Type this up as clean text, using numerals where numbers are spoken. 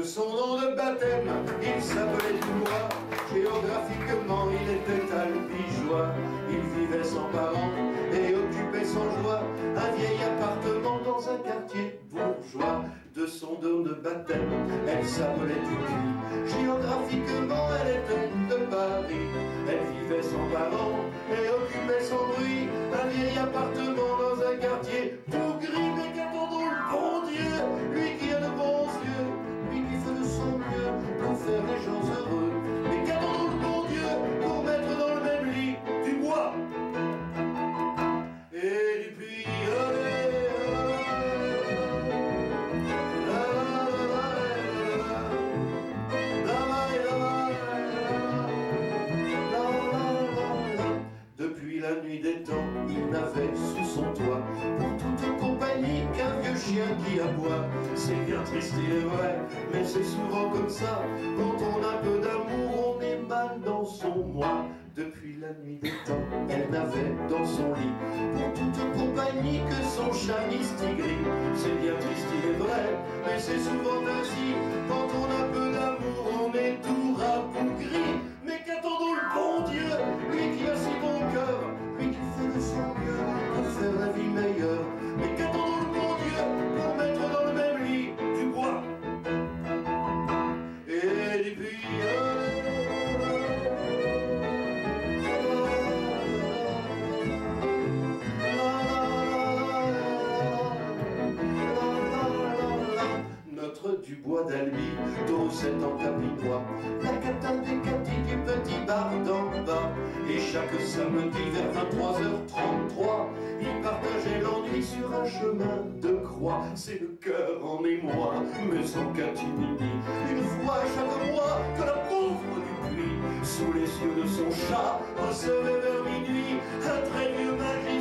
son nom de baptême, il s'appelait Dubois. Géographiquement, il était albigeois. Il vivait sans parents et occupait sans joie un vieil appartement dans un quartier bourgeois. De son dôme de baptême, elle s'appelait Dupuis. Géographiquement, elle était de Paris. Elle vivait sans parents et occupait sans bruit un vieil appartement dans un quartier tout gris. Mais qu'attendons le bon Dieu, lui qui a de bons yeux, lui qui fait de son mieux pour faire les gens heureux. Mais qu'attendons le bon Dieu pour mettre dans le même lit du bois et du puits. Depuis la nuit des temps, il n'avait sous son toit pour toute compagnie qu'un vieux chien qui aboie. C'est bien triste, il est vrai, mais c'est souvent comme ça. Quand on a peu d'amour, on est mal dans son moi. Depuis la nuit des temps, elle n'avait dans son lit pour toute compagnie que son chat mistigris. C'est bien triste, il est vrai, mais c'est souvent ainsi. Quand on a peu d'amour, on est tout rabougri. Mais qu'attendons le bon Dieu, lui qui a si bon cœur, lui qui fait de son mieux pour faire la vie meilleure. Mais qu'attendons le bon Dieu pour mettre dans le même lit du bois et du puits. Notre Dubois d'Albi, Dorset en tapis-bois, la catane des Catis du petit bar d'en bas. Et chaque samedi vers 23h33, il partageait l'ennui sur un chemin de croix. C'est le cœur en émoi, mais sans catimini. Une fois chaque mois que la pauvre Dupuis, sous les yeux de son chat, recevait vers minuit un très vieux mari